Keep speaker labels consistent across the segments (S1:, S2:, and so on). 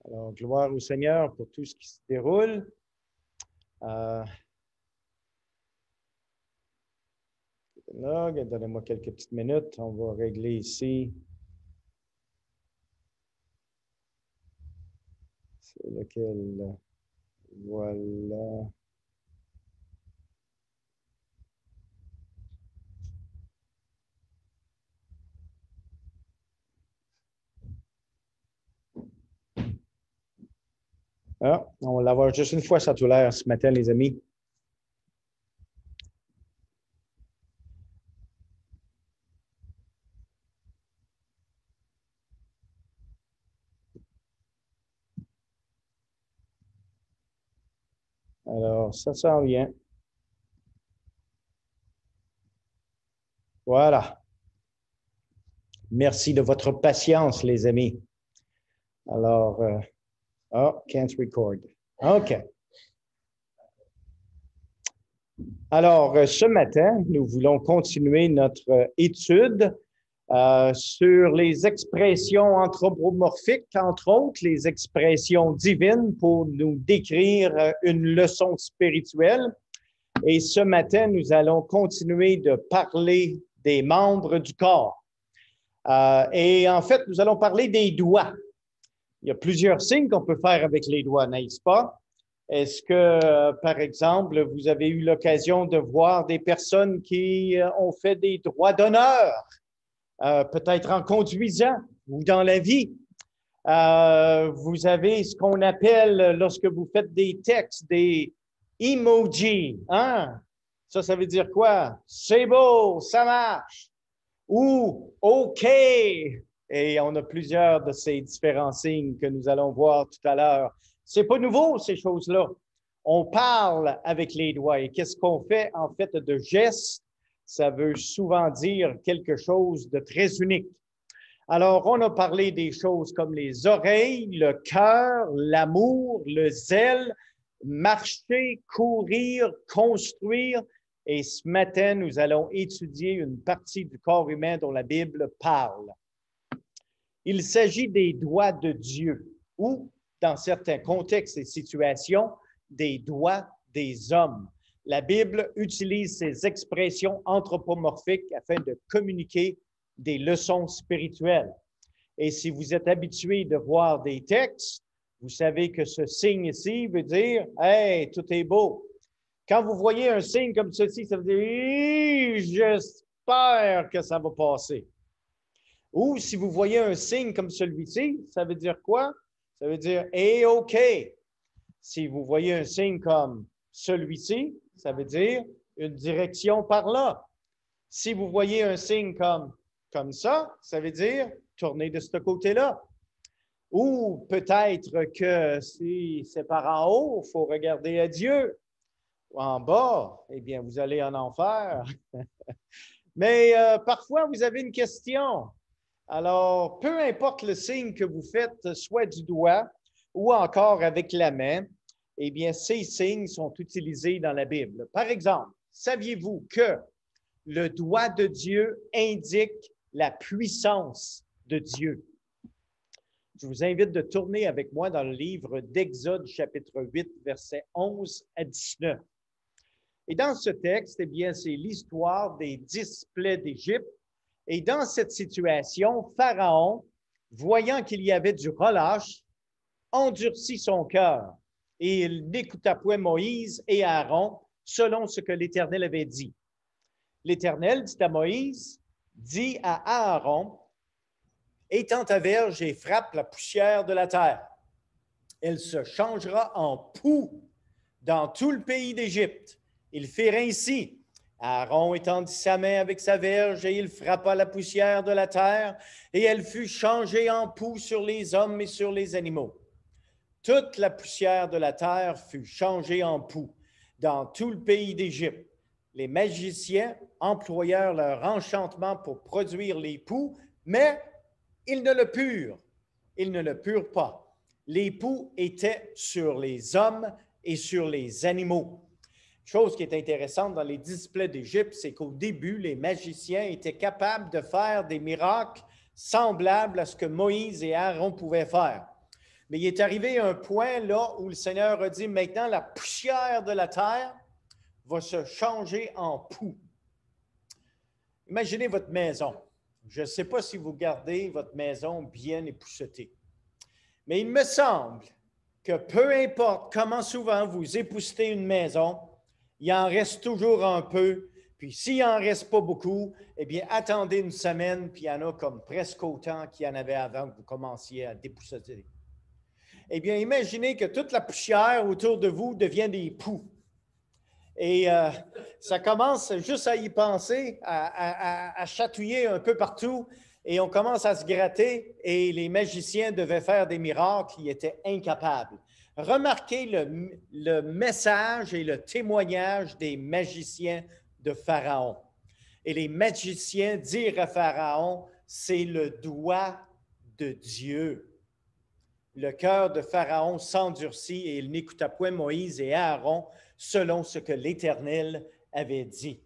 S1: Alors, gloire au Seigneur pour tout ce qui se déroule. Donnez-moi quelques petites minutes. On va régler ici. C'est lequel? Voilà. Ah, on va l'avoir juste une fois, ça tout l'air ce matin, les amis. Alors, ça s'en vient. Voilà. Merci de votre patience, les amis. Alors, can't record. OK. Alors, ce matin, nous voulons continuer notre étude sur les expressions anthropomorphiques, entre autres, les expressions divines pour nous décrire une leçon spirituelle. Et ce matin, nous allons continuer de parler des membres du corps. Et en fait, nous allons parler des doigts. Il y a plusieurs signes qu'on peut faire avec les doigts, n'est-ce pas? Est-ce que, par exemple, vous avez eu l'occasion de voir des personnes qui ont fait des droits d'honneur, peut-être en conduisant ou dans la vie? Vous avez ce qu'on appelle, lorsque vous faites des textes, des emojis. Hein? Ça veut dire quoi? C'est beau, ça marche. Ou OK. Et on a plusieurs de ces différents signes que nous allons voir tout à l'heure. C'est pas nouveau, ces choses-là. On parle avec les doigts. Et qu'est-ce qu'on fait, en fait, de gestes? Ça veut souvent dire quelque chose de très unique. Alors, on a parlé des choses comme les oreilles, le cœur, l'amour, le zèle, marcher, courir, construire. Et ce matin, nous allons étudier une partie du corps humain dont la Bible parle. Il s'agit des doigts de Dieu ou, dans certains contextes et situations, des doigts des hommes. La Bible utilise ces expressions anthropomorphiques afin de communiquer des leçons spirituelles. Et si vous êtes habitué de voir des textes, vous savez que ce signe ici veut dire « Hey, tout est beau ». Quand vous voyez un signe comme ceci, ça veut dire « J'espère que ça va passer ». Ou si vous voyez un signe comme celui-ci, ça veut dire quoi? Ça veut dire « Hey, OK ». Si vous voyez un signe comme celui-ci, ça veut dire une direction par là. Si vous voyez un signe comme ça veut dire tourner de ce côté-là. Ou peut-être que si c'est par en haut, il faut regarder à Dieu. Ou en bas, eh bien, vous allez en enfer. Mais parfois, vous avez une question. Alors, peu importe le signe que vous faites, soit du doigt ou encore avec la main, eh bien, ces signes sont utilisés dans la Bible. Par exemple, saviez-vous que le doigt de Dieu indique la puissance de Dieu? Je vous invite de tourner avec moi dans le livre d'Exode, chapitre 8, versets 11 à 19. Et dans ce texte, eh bien, c'est l'histoire des 10 plaies d'Égypte. Et dans cette situation, Pharaon, voyant qu'il y avait du relâche, endurcit son cœur et il n'écouta point Moïse et Aaron selon ce que l'Éternel avait dit. L'Éternel dit à Moïse, dit à Aaron, étends ta verge et frappe la poussière de la terre. Elle se changera en poux dans tout le pays d'Égypte. Ils firent ainsi. Aaron étendit sa main avec sa verge et il frappa la poussière de la terre et elle fut changée en poux sur les hommes et sur les animaux. Toute la poussière de la terre fut changée en poux dans tout le pays d'Égypte. Les magiciens employèrent leur enchantement pour produire les poux, mais ils ne le purent. Ils ne le purent pas. Les poux étaient sur les hommes et sur les animaux. Chose qui est intéressante dans les 10 plaies d'Égypte, c'est qu'au début, les magiciens étaient capables de faire des miracles semblables à ce que Moïse et Aaron pouvaient faire. Mais il est arrivé un point là où le Seigneur a dit, maintenant la poussière de la terre va se changer en poux. Imaginez votre maison. Je ne sais pas si vous gardez votre maison bien époussetée, mais il me semble que peu importe comment souvent vous époussetez une maison, il en reste toujours un peu. Puis s'il n'en reste pas beaucoup, eh bien, attendez une semaine, puis il y en a comme presque autant qu'il y en avait avant que vous commenciez à dépousseter. Eh bien, imaginez que toute la poussière autour de vous devient des poux. Et ça commence juste à y penser, à chatouiller un peu partout, et on commence à se gratter, et les magiciens devaient faire des miracles, ils étaient incapables. Remarquez le message et le témoignage des magiciens de Pharaon. Et les magiciens dirent à Pharaon, c'est le doigt de Dieu. Le cœur de Pharaon s'endurcit et il n'écouta point Moïse et Aaron selon ce que l'Éternel avait dit.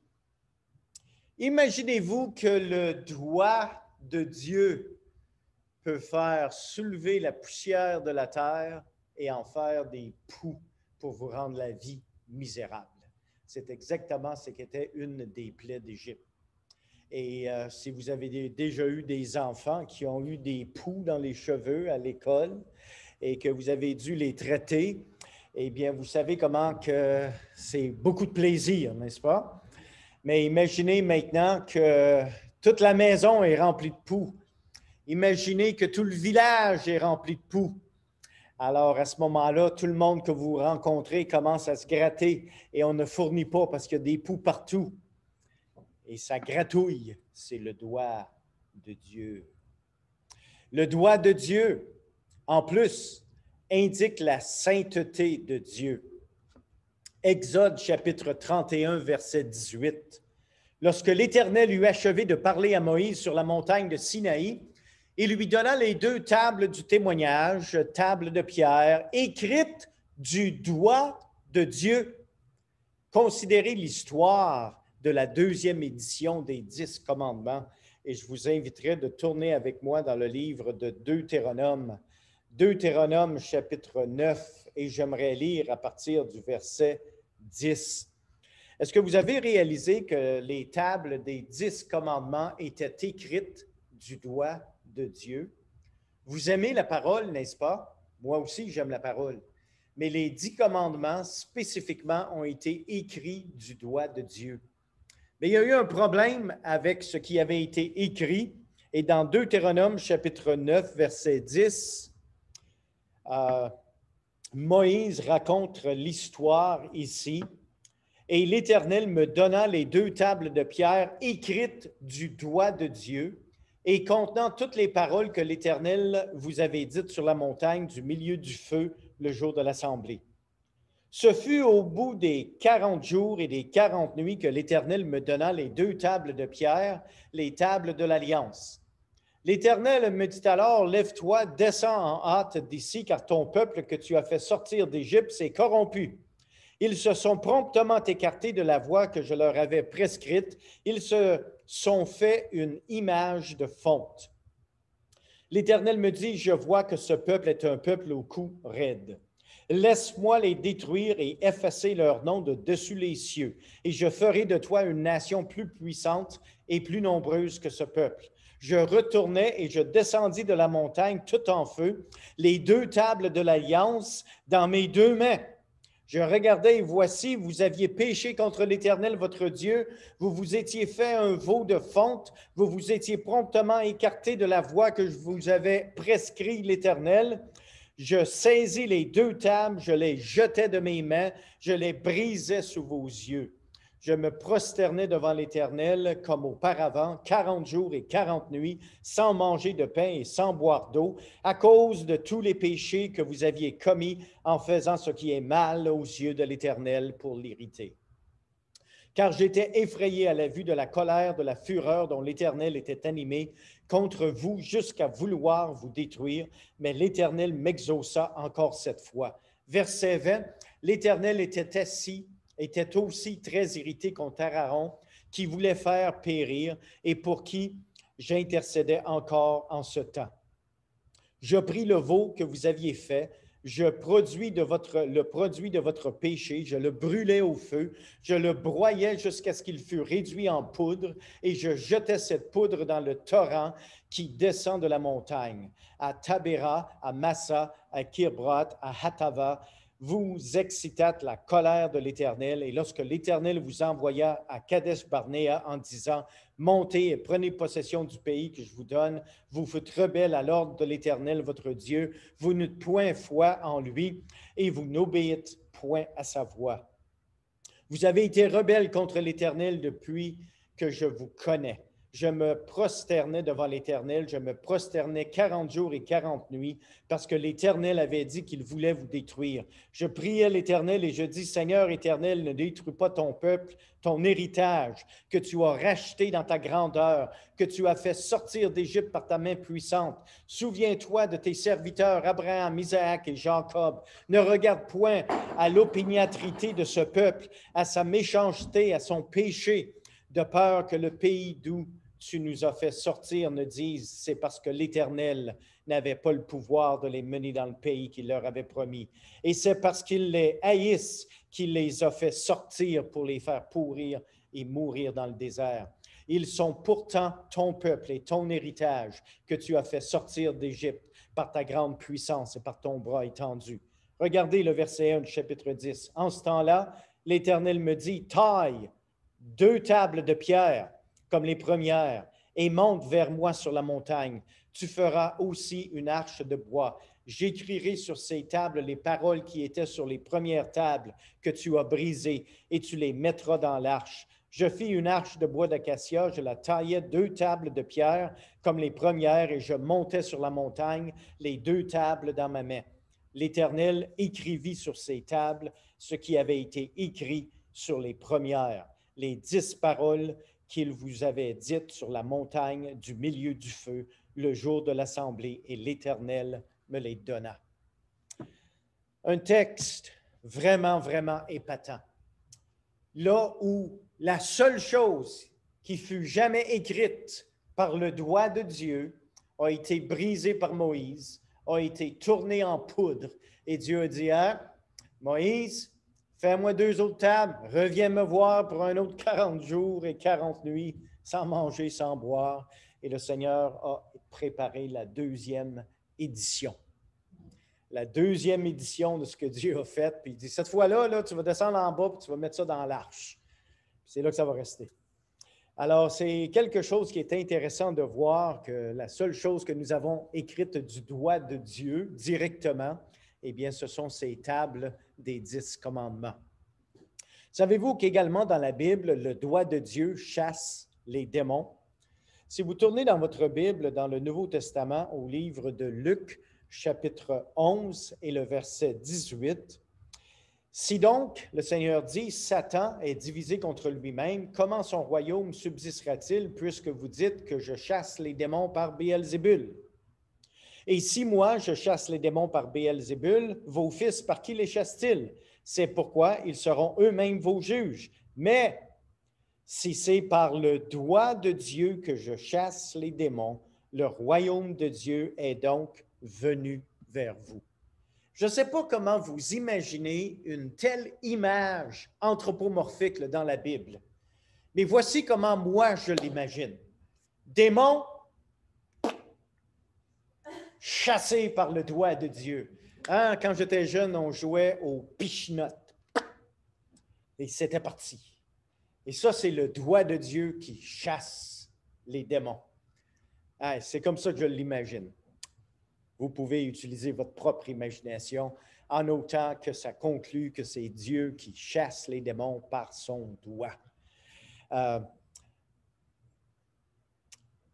S1: Imaginez-vous que le doigt de Dieu peut faire soulever la poussière de la terre et en faire des poux pour vous rendre la vie misérable. C'est exactement ce qu'était une des plaies d'Égypte. Et si vous avez déjà eu des enfants qui ont eu des poux dans les cheveux à l'école et que vous avez dû les traiter, eh bien, vous savez comment que c'est beaucoup de plaisir, n'est-ce pas? Mais imaginez maintenant que toute la maison est remplie de poux. Imaginez que tout le village est rempli de poux. Alors, à ce moment-là, tout le monde que vous rencontrez commence à se gratter et on ne fournit pas parce qu'il y a des poux partout. Et ça gratouille, c'est le doigt de Dieu. Le doigt de Dieu, en plus, indique la sainteté de Dieu. Exode chapitre 31, verset 18. Lorsque l'Éternel eut achevé de parler à Moïse sur la montagne de Sinaï, il lui donna les 2 tables du témoignage, tables de pierre, écrites du doigt de Dieu. Considérez l'histoire de la 2e édition des 10 commandements et je vous inviterai de tourner avec moi dans le livre de Deutéronome. Deutéronome chapitre 9 et j'aimerais lire à partir du verset 10. Est-ce que vous avez réalisé que les tables des 10 commandements étaient écrites du doigt de Dieu? Vous aimez la parole, n'est-ce pas? Moi aussi, j'aime la parole. Mais les 10 commandements spécifiquement ont été écrits du doigt de Dieu. Mais il y a eu un problème avec ce qui avait été écrit. Et dans Deutéronome chapitre 9, verset 10, Moïse raconte l'histoire ici. Et l'Éternel me donna les 2 tables de pierre écrites du doigt de Dieu et contenant toutes les paroles que l'Éternel vous avait dites sur la montagne du milieu du feu le jour de l'assemblée. Ce fut au bout des 40 jours et des 40 nuits que l'Éternel me donna les 2 tables de pierre, les tables de l'Alliance. L'Éternel me dit alors, lève-toi, descends en hâte d'ici, car ton peuple que tu as fait sortir d'Égypte s'est corrompu. Ils se sont promptement écartés de la voie que je leur avais prescrite. Ils se sont fait une image de fonte. L'Éternel me dit, je vois que ce peuple est un peuple au cou raide. Laisse-moi les détruire et effacer leur nom de dessus les cieux, et je ferai de toi une nation plus puissante et plus nombreuse que ce peuple. Je retournai et je descendis de la montagne tout en feu, les 2 tables de l'Alliance dans mes 2 mains. Je regardais et voici, vous aviez péché contre l'Éternel, votre Dieu. Vous vous étiez fait un veau de fonte. Vous vous étiez promptement écarté de la voie que je vous avais prescrit, l'Éternel. Je saisis les 2 tables, je les jetai de mes mains, je les brisai sous vos yeux. Je me prosternai devant l'Éternel comme auparavant, 40 jours et 40 nuits, sans manger de pain et sans boire d'eau, à cause de tous les péchés que vous aviez commis en faisant ce qui est mal aux yeux de l'Éternel pour l'irriter. Car j'étais effrayé à la vue de la colère, de la fureur dont l'Éternel était animé contre vous jusqu'à vouloir vous détruire, mais l'Éternel m'exauça encore cette fois. Verset 20, l'Éternel était aussi très irrité contre Aaron, qui voulait faire périr et pour qui j'intercédais encore en ce temps. Je pris le veau que vous aviez fait, le produit de votre péché, je le brûlais au feu, je le broyais jusqu'à ce qu'il fût réduit en poudre, et je jetais cette poudre dans le torrent qui descend de la montagne, à Tabéra, à Massa, à Kirbroth, à Hatava. Vous excitâtes la colère de l'Éternel, et lorsque l'Éternel vous envoya à Kadesh-Barnéa en disant, montez et prenez possession du pays que je vous donne, vous fûtes rebelles à l'ordre de l'Éternel, votre Dieu, vous n'eûtes point foi en lui, et vous n'obéissez point à sa voix. Vous avez été rebelles contre l'Éternel depuis que je vous connais. Je me prosternais devant l'Éternel, je me prosternais 40 jours et 40 nuits, parce que l'Éternel avait dit qu'il voulait vous détruire. Je priais l'Éternel et je dis, Seigneur Éternel, ne détruis pas ton peuple, ton héritage, que tu as racheté dans ta grandeur, que tu as fait sortir d'Égypte par ta main puissante. Souviens-toi de tes serviteurs Abraham, Isaac et Jacob. Ne regarde point à l'opiniâtrité de ce peuple, à sa méchanceté, à son péché, de peur que le pays d'où tu nous as fait sortir ne dise, c'est parce que l'Éternel n'avait pas le pouvoir de les mener dans le pays qu'il leur avait promis. Et c'est parce qu'ils les haïssent qu'il les a fait sortir pour les faire pourrir et mourir dans le désert. Ils sont pourtant ton peuple et ton héritage que tu as fait sortir d'Égypte par ta grande puissance et par ton bras étendu. Regardez le verset 1 du chapitre 10. En ce temps-là, l'Éternel me dit, taille 2 tables de pierre comme les premières et monte vers moi sur la montagne. Tu feras aussi une arche de bois. J'écrirai sur ces tables les paroles qui étaient sur les premières tables que tu as brisées et tu les mettras dans l'arche. Je fis une arche de bois d'acacia, je la taillai 2 tables de pierre comme les premières et je montais sur la montagne les 2 tables dans ma main. L'Éternel écrivit sur ces tables ce qui avait été écrit sur les premières, les 10 paroles qu'il vous avait dites sur la montagne du milieu du feu le jour de l'assemblée, et l'Éternel me les donna. Un texte vraiment, vraiment épatant. Là où la seule chose qui fut jamais écrite par le doigt de Dieu a été brisée par Moïse, a été tournée en poudre, et Dieu a dit, hein, Moïse, fais-moi 2 autres tables, reviens me voir pour un autre 40 jours et 40 nuits, sans manger, sans boire. Et le Seigneur a préparé la 2e édition. La 2e édition de ce que Dieu a fait. Puis il dit, cette fois-là, tu vas descendre en bas et tu vas mettre ça dans l'arche. C'est là que ça va rester. Alors, c'est quelque chose qui est intéressant de voir, que la seule chose que nous avons écrite du doigt de Dieu directement, eh bien, ce sont ces tables des 10 commandements. Savez-vous qu'également dans la Bible, le doigt de Dieu chasse les démons? Si vous tournez dans votre Bible, dans le Nouveau Testament, au livre de Luc, chapitre 11 et le verset 18, « Si donc, le Seigneur dit, Satan est divisé contre lui-même, comment son royaume subsistera-t-il, puisque vous dites que je chasse les démons par Béelzébul? Et si moi, je chasse les démons par Béelzébul, vos fils, par qui les chassent-ils? C'est pourquoi ils seront eux-mêmes vos juges. Mais si c'est par le doigt de Dieu que je chasse les démons, le royaume de Dieu est donc venu vers vous. » Je ne sais pas comment vous imaginez une telle image anthropomorphique dans la Bible, mais voici comment moi je l'imagine. Démons chassés par le doigt de Dieu. Hein, quand j'étais jeune, on jouait aux pichenottes. Et c'était parti. Et ça, c'est le doigt de Dieu qui chasse les démons. Hein, c'est comme ça que je l'imagine. Vous pouvez utiliser votre propre imagination en autant que ça conclut que c'est Dieu qui chasse les démons par son doigt.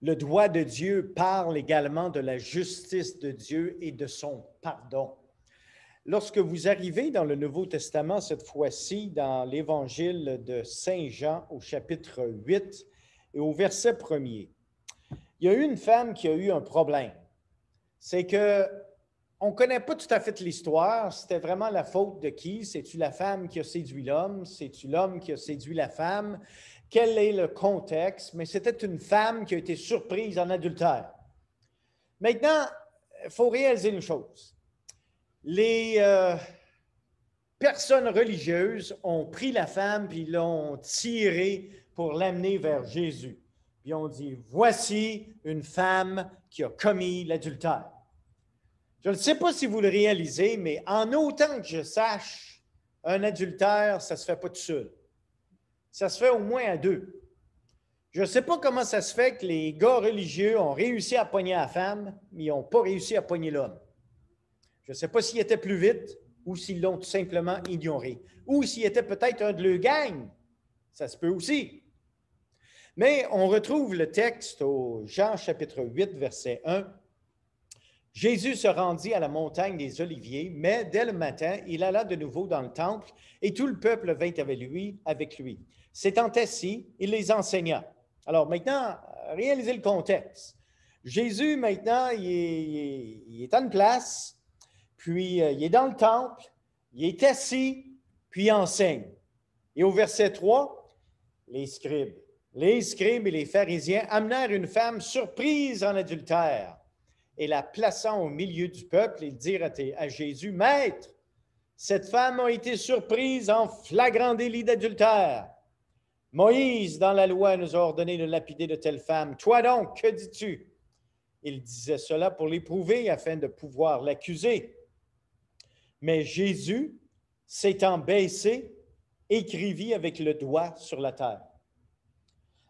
S1: Le doigt de Dieu parle également de la justice de Dieu et de son pardon. Lorsque vous arrivez dans le Nouveau Testament, cette fois-ci, dans l'Évangile de Saint Jean au chapitre 8 et au verset 1er, il y a eu une femme qui a eu un problème. C'est qu'on ne connaît pas tout à fait l'histoire. C'était vraiment la faute de qui? C'est-tu la femme qui a séduit l'homme? C'est-tu l'homme qui a séduit la femme? Quel est le contexte? Mais c'était une femme qui a été surprise en adultère. Maintenant, faut réaliser une chose. Les personnes religieuses ont pris la femme puis l'ont tirée pour l'amener vers Jésus. Puis on dit, voici une femme qui a commis l'adultère. Je ne sais pas si vous le réalisez, mais en autant que je sache, un adultère, ça ne se fait pas tout seul. Ça se fait au moins à deux. Je ne sais pas comment ça se fait que les gars religieux ont réussi à pogner la femme, mais ils n'ont pas réussi à pogner l'homme. Je ne sais pas s'ils étaient plus vite ou s'ils l'ont tout simplement ignoré. Ou s'il était peut-être un de leurs gangs. Ça se peut aussi. Mais on retrouve le texte au Jean chapitre 8, verset 1. Jésus se rendit à la montagne des Oliviers, mais dès le matin, il alla de nouveau dans le temple et tout le peuple vint avec lui. S'étant assis, il les enseigna. Alors maintenant, réalisez le contexte. Jésus, maintenant, il est à une place, puis il est dans le temple, il est assis, puis il enseigne. Et au verset 3, les scribes et les pharisiens amenèrent une femme surprise en adultère. Et la plaçant au milieu du peuple, ils dirent à Jésus, « Maître, cette femme a été surprise en flagrant délit d'adultère. Moïse, dans la loi, nous a ordonné de lapider de telles femmes. Toi donc, que dis-tu? » Il disait cela pour l'éprouver afin de pouvoir l'accuser. Mais Jésus, s'étant baissé, écrivit avec le doigt sur la terre.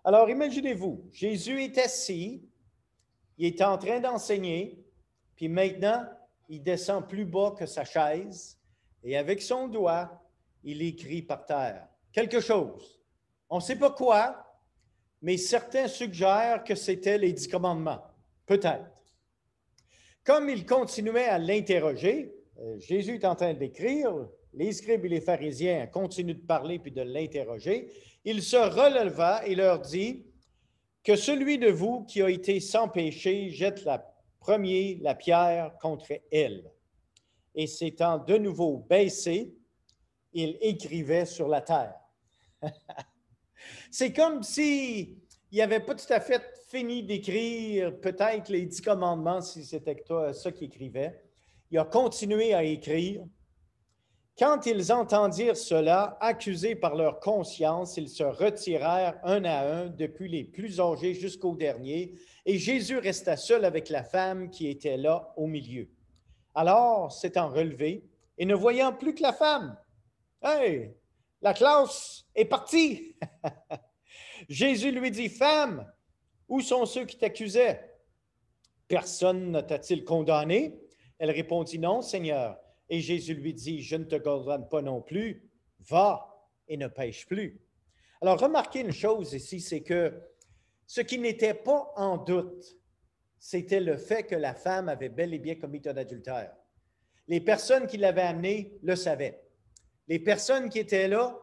S1: Alors, imaginez-vous, Jésus est assis, il est en train d'enseigner, puis maintenant, il descend plus bas que sa chaise et avec son doigt, il écrit par terre quelque chose. On ne sait pas quoi, mais certains suggèrent que c'était les 10 commandements. Peut-être. Comme il continuait à l'interroger, Jésus est en train d'écrire, les scribes et les pharisiens continuent de parler puis de l'interroger. Il se releva et leur dit, que celui de vous qui a été sans péché jette la pierre contre elle. Et s'étant de nouveau baissé, il écrivait sur la terre. C'est comme s'il n'avait pas tout à fait fini d'écrire peut-être les 10 commandements, si c'était ça qu'il écrivait. Il a continué à écrire. Quand ils entendirent cela, accusés par leur conscience, ils se retirèrent un à un, depuis les plus âgés jusqu'au dernier, et Jésus resta seul avec la femme qui était là au milieu. Alors, s'étant relevé, et ne voyant plus que la femme, « Hey, la classe est partie! » Jésus lui dit, « Femme, où sont ceux qui t'accusaient? Personne ne t'a-t-il condamné? » Elle répondit, « Non, Seigneur. » Et Jésus lui dit, « Je ne te condamne pas non plus, va et ne pêche plus. » Alors, remarquez une chose ici, c'est que ce qui n'était pas en doute, c'était le fait que la femme avait bel et bien commis un adultère. Les personnes qui l'avaient amenée le savaient. Les personnes qui étaient là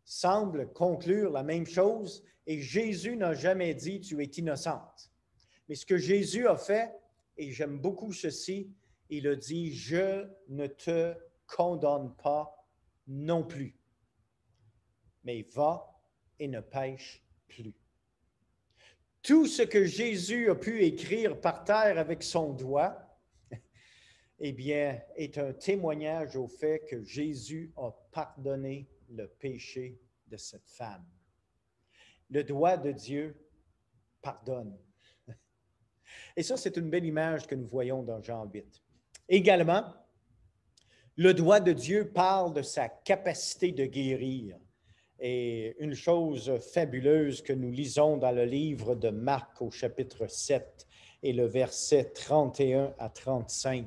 S1: semblent conclure la même chose et Jésus n'a jamais dit « tu es innocente ». Mais ce que Jésus a fait, et j'aime beaucoup ceci, il a dit « je ne te condamne pas non plus, mais va et ne pêche plus ». Tout ce que Jésus a pu écrire par terre avec son doigt, eh bien, est un témoignage au fait que Jésus a pardonné le péché de cette femme. Le doigt de Dieu pardonne. Et ça, c'est une belle image que nous voyons dans Jean 8. Également, le doigt de Dieu parle de sa capacité de guérir. Et une chose fabuleuse que nous lisons dans le livre de Marc au chapitre 7 et le verset 31 à 35.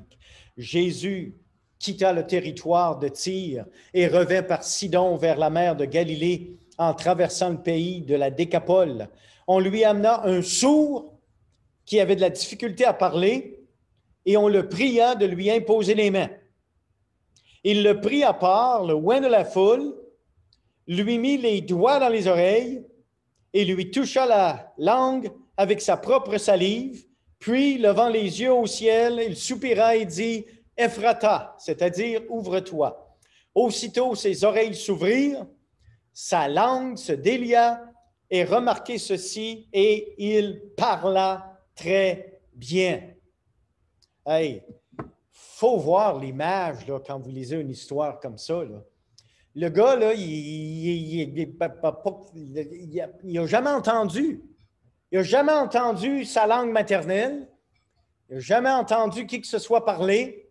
S1: Jésus quitta le territoire de Tyr et revint par Sidon vers la mer de Galilée en traversant le pays de la Décapole. On lui amena un sourd qui avait de la difficulté à parler et on le pria de lui imposer les mains. Il le prit à part, le loin de la foule, lui mit les doigts dans les oreilles et lui toucha la langue avec sa propre salive, puis, levant les yeux au ciel, il soupira et dit « Ephrata », c'est-à-dire « ouvre-toi ». Aussitôt, ses oreilles s'ouvrirent, sa langue se délia, et remarquez ceci, et il parla très bien. Hey, faut voir l'image là, quand vous lisez une histoire comme ça. Là. Le gars, là, il n'a jamais entendu. Il n'a jamais entendu sa langue maternelle. Il n'a jamais entendu qui que ce soit parler.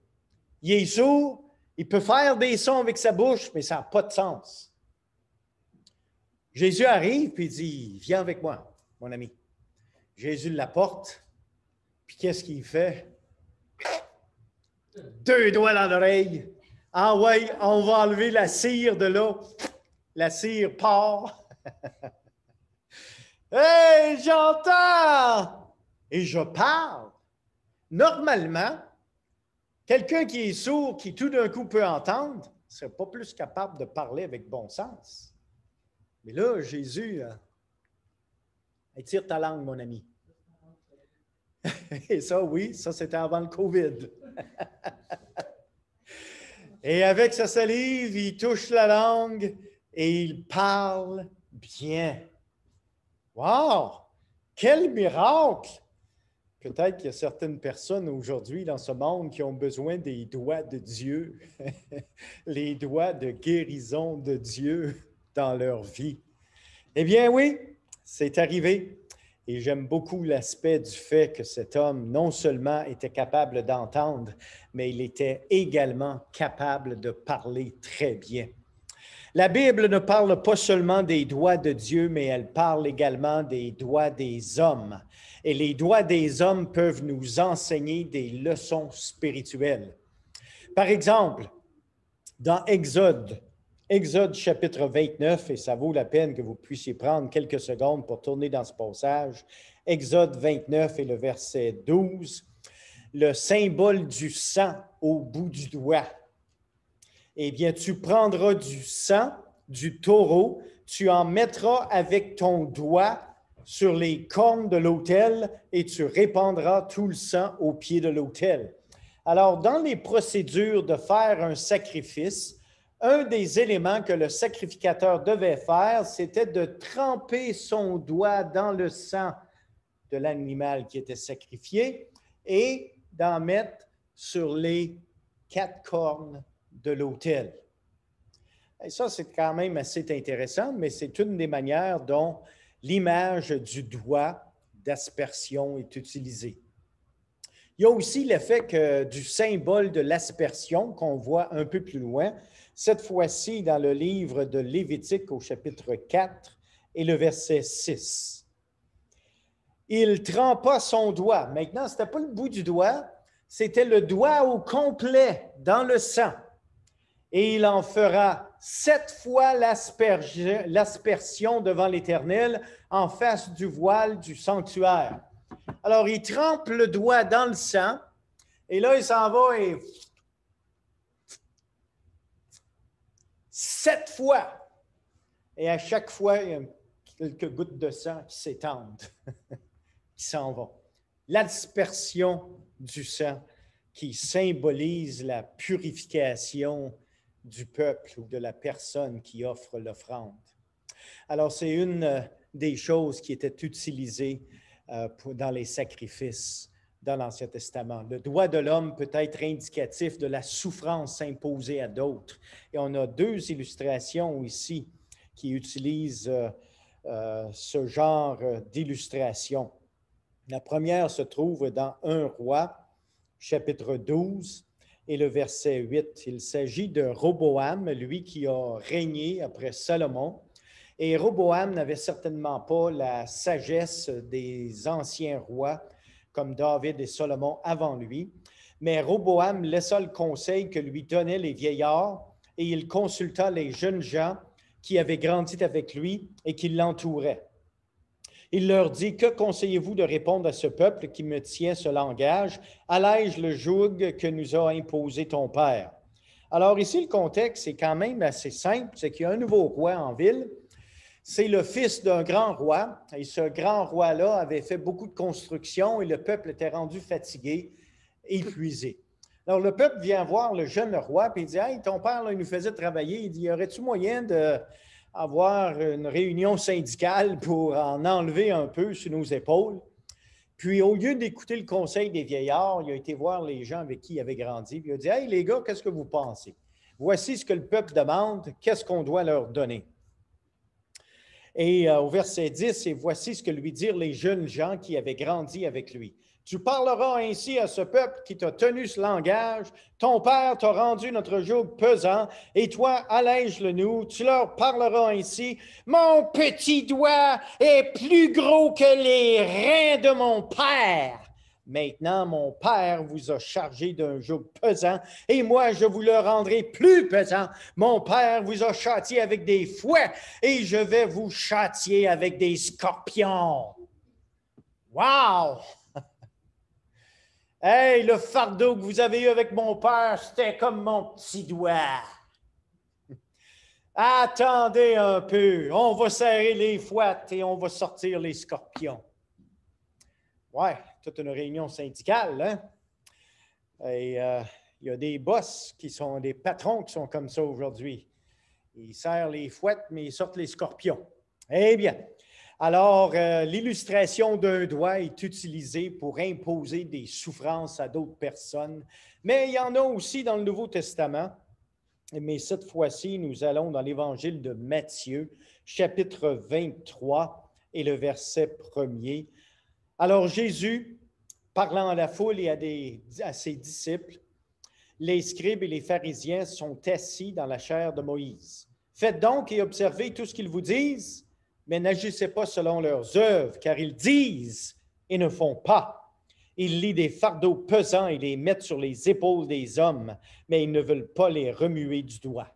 S1: Il est sourd. Il peut faire des sons avec sa bouche, mais ça n'a pas de sens. Jésus arrive et dit, viens avec moi, mon ami. Jésus l'apporte. Puis qu'est-ce qu'il fait? 2 doigts dans l'oreille. Ah ouais, on va enlever la cire de là. La cire part. Hey, j'entends! Et je parle. Normalement, quelqu'un qui est sourd, qui tout d'un coup peut entendre, ne serait pas plus capable de parler avec bon sens. Mais là, Jésus, étire ta langue, mon ami. Et ça, oui, ça c'était avant le COVID. Et avec sa salive, il touche la langue et il parle bien. Wow! Quel miracle! Peut-être qu'il y a certaines personnes aujourd'hui dans ce monde qui ont besoin des doigts de Dieu, les doigts de guérison de Dieu dans leur vie. Eh bien oui, c'est arrivé. Et j'aime beaucoup l'aspect du fait que cet homme non seulement était capable d'entendre, mais il était également capable de parler très bien. La Bible ne parle pas seulement des doigts de Dieu, mais elle parle également des doigts des hommes. Et les doigts des hommes peuvent nous enseigner des leçons spirituelles. Par exemple, dans Exode chapitre 29, et ça vaut la peine que vous puissiez prendre quelques secondes pour tourner dans ce passage, Exode 29 et le verset 12, le symbole du sang au bout du doigt. Eh bien, tu prendras du sang du taureau, tu en mettras avec ton doigt sur les cornes de l'autel et tu répandras tout le sang au pied de l'autel. Alors, dans les procédures de faire un sacrifice, un des éléments que le sacrificateur devait faire, c'était de tremper son doigt dans le sang de l'animal qui était sacrifié et d'en mettre sur les 4 cornes de l'autel. Et ça, c'est quand même assez intéressant, mais c'est une des manières dont l'image du doigt d'aspersion est utilisée. Il y a aussi l'effet du symbole de l'aspersion qu'on voit un peu plus loin, cette fois-ci dans le livre de Lévitique au chapitre 4 et le verset 6. Il trempa son doigt. Maintenant, ce n'était pas le bout du doigt, c'était le doigt au complet dans le sang. Et il en fera 7 fois l'aspersion devant l'Éternel en face du voile du sanctuaire. Alors, il trempe le doigt dans le sang, et là, il s'en va et 7 fois. Et à chaque fois, il y a quelques gouttes de sang qui s'étendent, qui s'en vont. L'aspersion du sang qui symbolise la purification du peuple ou de la personne qui offre l'offrande. Alors, c'est une des choses qui était utilisée dans les sacrifices dans l'Ancien Testament. Le doigt de l'homme peut être indicatif de la souffrance imposée à d'autres. Et on a 2 illustrations ici qui utilisent ce genre d'illustration. La première se trouve dans 1 Roi, chapitre 12, et le verset 8. Il s'agit de Roboam, lui qui a régné après Salomon. Et Roboam n'avait certainement pas la sagesse des anciens rois comme David et Salomon avant lui. Mais Roboam laissa le conseil que lui donnaient les vieillards et il consulta les jeunes gens qui avaient grandi avec lui et qui l'entouraient. Il leur dit, « Que conseillez-vous de répondre à ce peuple qui me tient ce langage? Allège le joug que nous a imposé ton père. » Alors ici, le contexte est quand même assez simple, c'est qu'il y a un nouveau roi en ville. C'est le fils d'un grand roi, et ce grand roi-là avait fait beaucoup de constructions et le peuple était rendu fatigué, épuisé. Alors, le peuple vient voir le jeune roi, puis il dit, « Hey, ton père, là, il nous faisait travailler. » Il dit, « Y aurait-tu moyen d'avoir une réunion syndicale pour en enlever un peu sur nos épaules? » Puis, au lieu d'écouter le conseil des vieillards, il a été voir les gens avec qui il avait grandi. Puis il a dit, « Hey, les gars, qu'est-ce que vous pensez? Voici ce que le peuple demande. Qu'est-ce qu'on doit leur donner? » Et au verset 10, « Et voici ce que lui dirent les jeunes gens qui avaient grandi avec lui. Tu parleras ainsi à ce peuple qui t'a tenu ce langage. Ton père t'a rendu notre joug pesant, et toi, allège-le nous. Tu leur parleras ainsi. Mon petit doigt est plus gros que les reins de mon père. Maintenant, mon père vous a chargé d'un joug pesant, et moi, je vous le rendrai plus pesant. Mon père vous a châtié avec des fouets, et je vais vous châtier avec des scorpions. » Wow! Hey, le fardeau que vous avez eu avec mon père, c'était comme mon petit doigt. Attendez un peu, on va serrer les fouettes et on va sortir les scorpions. Ouais, toute une réunion syndicale, hein? Et il y a des boss qui sont, des patrons qui sont comme ça aujourd'hui. Ils serrent les fouettes, mais ils sortent les scorpions. Eh bien, alors, l'illustration d'un doigt est utilisée pour imposer des souffrances à d'autres personnes, mais il y en a aussi dans le Nouveau Testament. Mais cette fois-ci, nous allons dans l'Évangile de Matthieu, chapitre 23 et le verset 1er. Alors, Jésus, parlant à la foule et à ses disciples, les scribes et les pharisiens sont assis dans la chaire de Moïse. Faites donc et observez tout ce qu'ils vous disent, mais n'agissez pas selon leurs œuvres, car ils disent et ne font pas. Ils lient des fardeaux pesants et les mettent sur les épaules des hommes, mais ils ne veulent pas les remuer du doigt.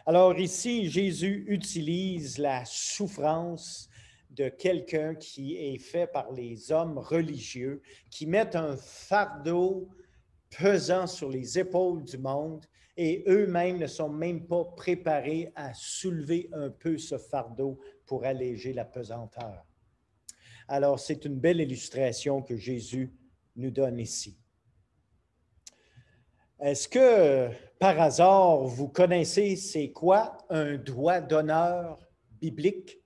S1: Alors ici, Jésus utilise la souffrance de quelqu'un qui est fait par les hommes religieux, qui mettent un fardeau pesant sur les épaules du monde, et eux-mêmes ne sont même pas préparés à soulever un peu ce fardeau pour alléger la pesanteur. Alors, c'est une belle illustration que Jésus nous donne ici. Est-ce que, par hasard, vous connaissez c'est quoi un doigt d'honneur biblique?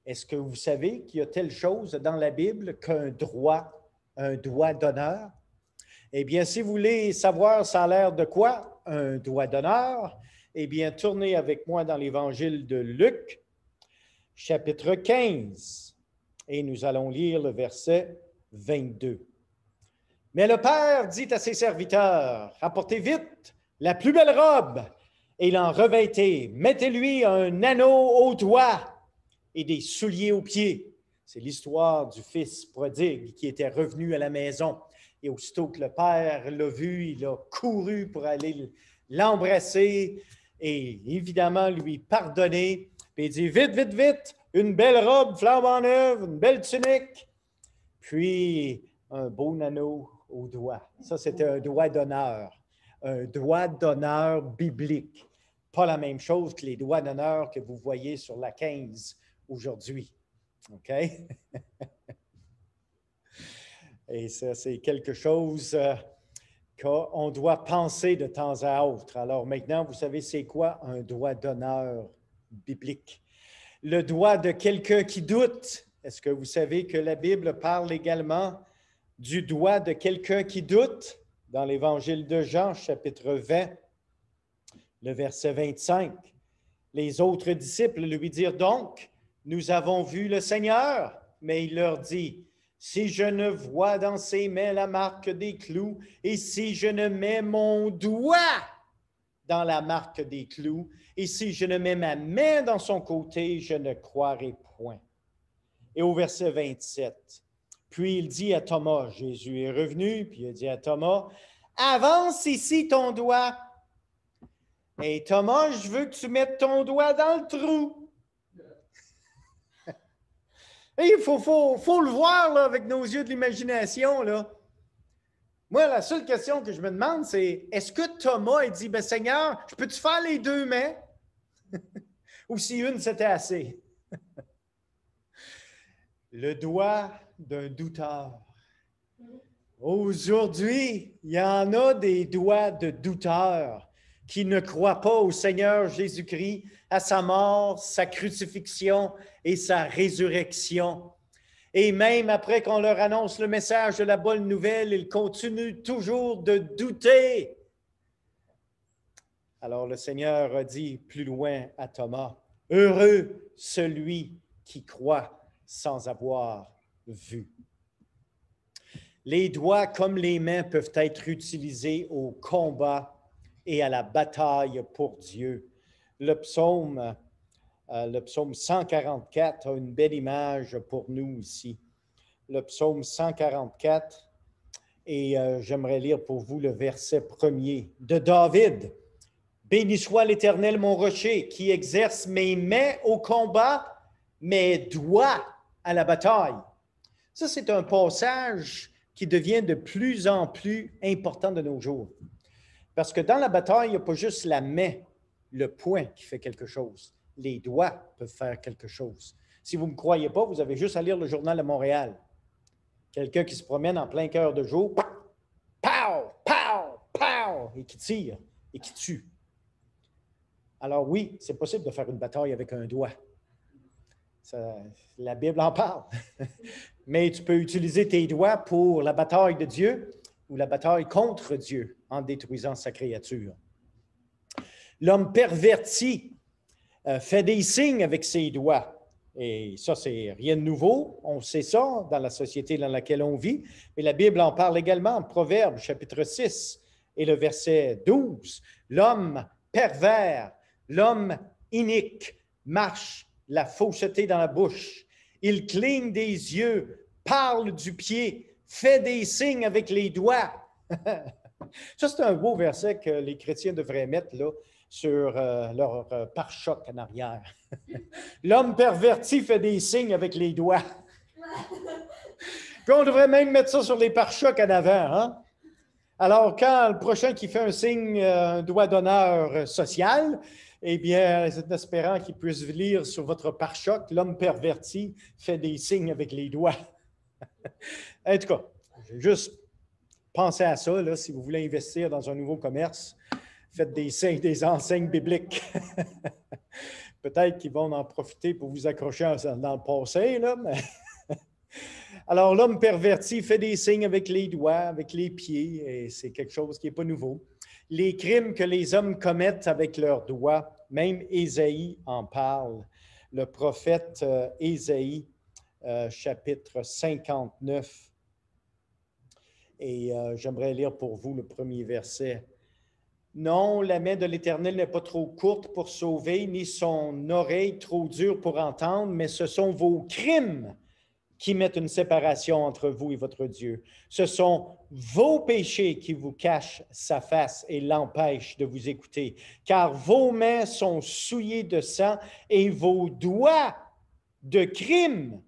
S1: Est-ce que vous savez qu'il y a telle chose dans la Bible qu'un doigt d'honneur? Eh bien, si vous voulez savoir ça a l'air de quoi, un doigt d'honneur, eh bien, tournez avec moi dans l'Évangile de Luc, chapitre 15, et nous allons lire le verset 22. « Mais le Père dit à ses serviteurs, apportez vite la plus belle robe et l'en revêtez, mettez-lui un anneau au doigt et des souliers aux pieds. » C'est l'histoire du fils prodigue qui était revenu à la maison. Et aussitôt que le père l'a vu, il a couru pour aller l'embrasser et évidemment lui pardonner. Puis il dit, vite, vite, vite, une belle robe flambant neuve, une belle tunique, puis un beau anneau au doigt. Ça, c'était un doigt d'honneur biblique. Pas la même chose que les doigts d'honneur que vous voyez sur la 15 aujourd'hui. OK? Et ça, c'est quelque chose qu'on doit penser de temps à autre. Alors maintenant, vous savez, c'est quoi un doigt d'honneur biblique? Le doigt de quelqu'un qui doute. Est-ce que vous savez que la Bible parle également du doigt de quelqu'un qui doute? Dans l'Évangile de Jean, chapitre 20, le verset 25. Les autres disciples lui dirent donc, « Nous avons vu le Seigneur. » Mais il leur dit, « Si je ne vois dans ses mains la marque des clous, et si je ne mets mon doigt dans la marque des clous, et si je ne mets ma main dans son côté, je ne croirai point. » Et au verset 27, puis il dit à Thomas, Jésus est revenu, puis il dit à Thomas, « Avance ici ton doigt. » Et Thomas, je veux que tu mettes ton doigt dans le trou. Et il faut le voir là, avec nos yeux de l'imagination. Là. Moi, la seule question que je me demande, c'est est-ce que Thomas a dit, « Ben Seigneur, je peux-tu faire les deux mains? » Ou si une, c'était assez. Le doigt d'un douteur. Aujourd'hui, il y en a des doigts de douteurs qui ne croient pas au Seigneur Jésus-Christ, à sa mort, sa crucifixion et sa résurrection. Et même après qu'on leur annonce le message de la bonne nouvelle, ils continuent toujours de douter. Alors le Seigneur a dit plus loin à Thomas, « Heureux celui qui croit sans avoir vu. » Les doigts comme les mains peuvent être utilisés au combat et à la bataille pour Dieu. Le psaume 144 a une belle image pour nous ici. Le psaume 144, et j'aimerais lire pour vous le verset 1er de David. « Béni soit l'Éternel, mon rocher, qui exerce mes mains au combat, mes doigts à la bataille. » Ça, c'est un passage qui devient de plus en plus important de nos jours. Parce que dans la bataille, il n'y a pas juste la main, le poing qui fait quelque chose. Les doigts peuvent faire quelque chose. Si vous ne me croyez pas, vous avez juste à lire le Journal de Montréal. Quelqu'un qui se promène en plein cœur de jour, pow, pow, pow, et qui tire et qui tue. Alors oui, c'est possible de faire une bataille avec un doigt. Ça, la Bible en parle. Mais tu peux utiliser tes doigts pour la bataille de Dieu ou la bataille contre Dieu en détruisant sa créature. L'homme perverti fait des signes avec ses doigts. Et ça, c'est rien de nouveau. On sait ça dans la société dans laquelle on vit. Mais la Bible en parle également en Proverbes, chapitre 6 et le verset 12. L'homme pervers, l'homme inique marche la fausseté dans la bouche. Il cligne des yeux, parle du pied, fait des signes avec les doigts. Ça, c'est un beau verset que les chrétiens devraient mettre là, sur leur pare-choc en arrière. L'homme perverti fait des signes avec les doigts. Puis on devrait même mettre ça sur les pare-chocs en avant. Hein? Alors, quand le prochain qui fait un signe, un doigt d'honneur social, eh bien, c'est en espérant qu'il puisse lire sur votre pare-choc, l'homme perverti fait des signes avec les doigts. En tout cas, j'ai juste pensé à ça, là, si vous voulez investir dans un nouveau commerce, faites des signes, des enseignes bibliques. Peut-être qu'ils vont en profiter pour vous accrocher dans le passé, là, mais... Alors, l'homme perverti fait des signes avec les doigts, avec les pieds, et c'est quelque chose qui n'est pas nouveau. Les crimes que les hommes commettent avec leurs doigts, même Ésaïe en parle. Le prophète Ésaïe, chapitre 59. Et j'aimerais lire pour vous le premier verset. « Non, la main de l'Éternel n'est pas trop courte pour sauver, ni son oreille trop dure pour entendre, mais ce sont vos crimes qui mettent une séparation entre vous et votre Dieu. Ce sont vos péchés qui vous cachent sa face et l'empêchent de vous écouter, car vos mains sont souillées de sang et vos doigts de crime.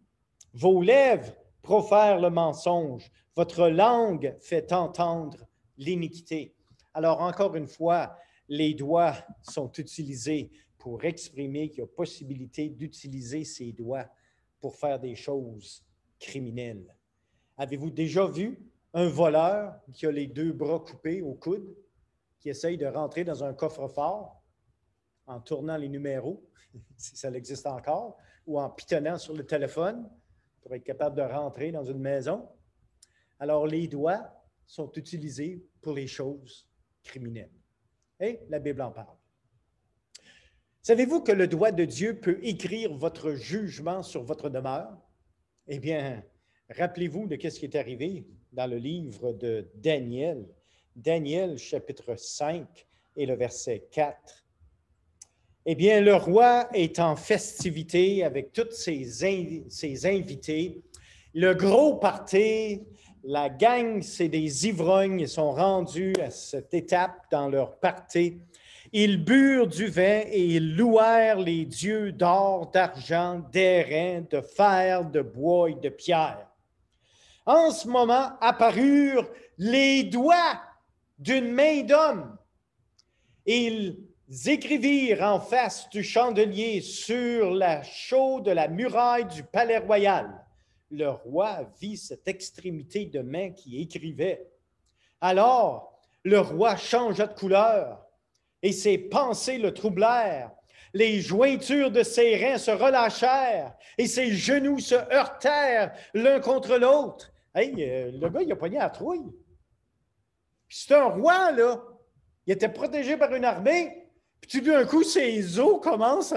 S1: Vos lèvres profèrent le mensonge. Votre langue fait entendre l'iniquité. » Alors, encore une fois, les doigts sont utilisés pour exprimer qu'il y a possibilité d'utiliser ces doigts pour faire des choses criminelles. Avez-vous déjà vu un voleur qui a les deux bras coupés au coude, qui essaye de rentrer dans un coffre-fort en tournant les numéros, si ça existe encore, ou en pitonnant sur le téléphone pour être capable de rentrer dans une maison? Alors, les doigts sont utilisés pour les choses criminelles. Et la Bible en parle. Savez-vous que le doigt de Dieu peut écrire votre jugement sur votre demeure? Eh bien, rappelez-vous de ce qui est arrivé dans le livre de Daniel. Daniel, chapitre 5 et le verset 4. Eh bien, le roi est en festivité avec tous ses invités. Le gros party, la gang, c'est des ivrognes. Ils sont rendus à cette étape dans leur party. Ils burent du vin et ils louèrent les dieux d'or, d'argent, d'airain, de fer, de bois et de pierre. En ce moment apparurent les doigts d'une main d'homme. Ils écrivirent en face du chandelier sur la chaux de la muraille du palais royal. Le roi vit cette extrémité de main qui écrivait. Alors, le roi changea de couleur et ses pensées le troublèrent. les jointures de ses reins se relâchèrent et ses genoux se heurtèrent l'un contre l'autre. Hey, le gars, il a pogné la trouille. Puis c'est un roi, là. Il était protégé par une armée. Puis tout d'un coup, ses os commencent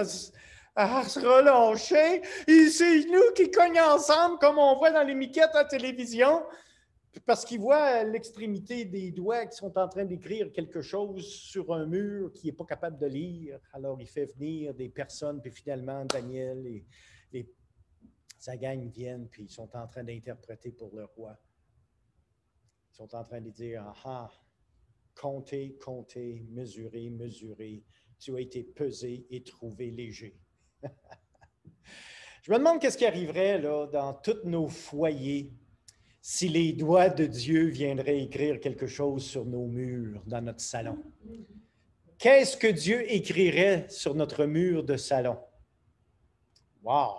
S1: à se relâcher. Et c'est nous qui cognent ensemble, comme on voit dans les miquettes à la télévision, parce qu'il voit l'extrémité des doigts qui sont en train d'écrire quelque chose sur un mur qu'il n'est pas capable de lire. Alors, il fait venir des personnes, puis finalement, Daniel et sa gang viennent, puis ils sont en train d'interpréter pour le roi. Ils sont en train de dire, « Ah, comptez, comptez, mesurez, mesurez. Tu as été pesé et trouvé léger. » Je me demande qu'est-ce qui arriverait là, dans tous nos foyers si les doigts de Dieu viendraient écrire quelque chose sur nos murs, dans notre salon. Qu'est-ce que Dieu écrirait sur notre mur de salon? Wow!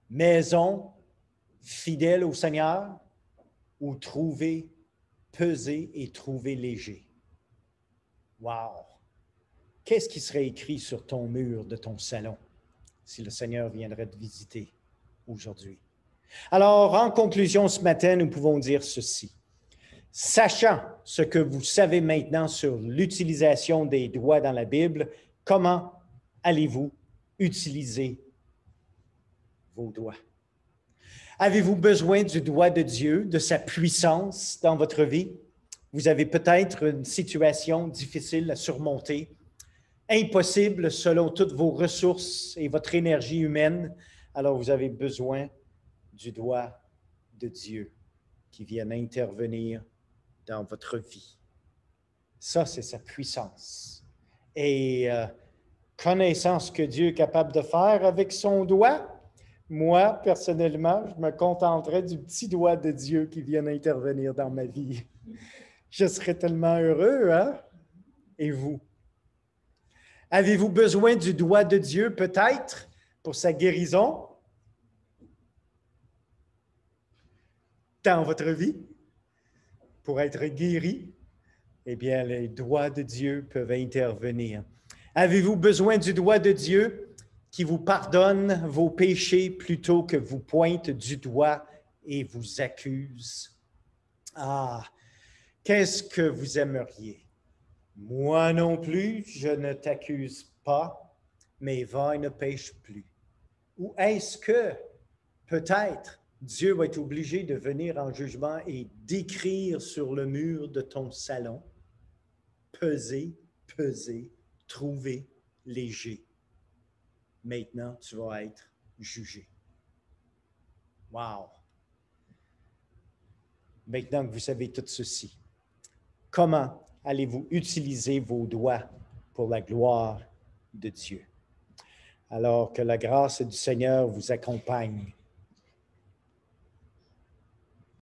S1: Maison fidèle au Seigneur ou trouver, peser et trouver léger. Wow! Qu'est-ce qui serait écrit sur ton mur de ton salon si le Seigneur viendrait te visiter aujourd'hui? Alors, en conclusion, ce matin, nous pouvons dire ceci. Sachant ce que vous savez maintenant sur l'utilisation des doigts dans la Bible, comment allez-vous utiliser vos doigts? Avez-vous besoin du doigt de Dieu, de sa puissance dans votre vie? Vous avez peut-être une situation difficile à surmonter, impossible selon toutes vos ressources et votre énergie humaine. Alors, vous avez besoin du doigt de Dieu qui vienne intervenir dans votre vie. Ça, c'est sa puissance. Et connaissant ce que Dieu est capable de faire avec son doigt, moi, personnellement, je me contenterais du petit doigt de Dieu qui vienne intervenir dans ma vie. Je serais tellement heureux, hein? Et vous? Avez-vous besoin du doigt de Dieu, peut-être, pour sa guérison dans votre vie, pour être guéri? Eh bien, les doigts de Dieu peuvent intervenir. Avez-vous besoin du doigt de Dieu qui vous pardonne vos péchés plutôt que vous pointe du doigt et vous accuse? Ah, qu'est-ce que vous aimeriez? Moi non plus, je ne t'accuse pas, mais va et ne pêche plus. Ou est-ce que, peut-être, Dieu va être obligé de venir en jugement et d'écrire sur le mur de ton salon, peser, peser, trouver léger. Maintenant, tu vas être jugé. Wow! Maintenant que vous savez tout ceci, comment allez-vous utiliser vos doigts pour la gloire de Dieu? Alors que la grâce du Seigneur vous accompagne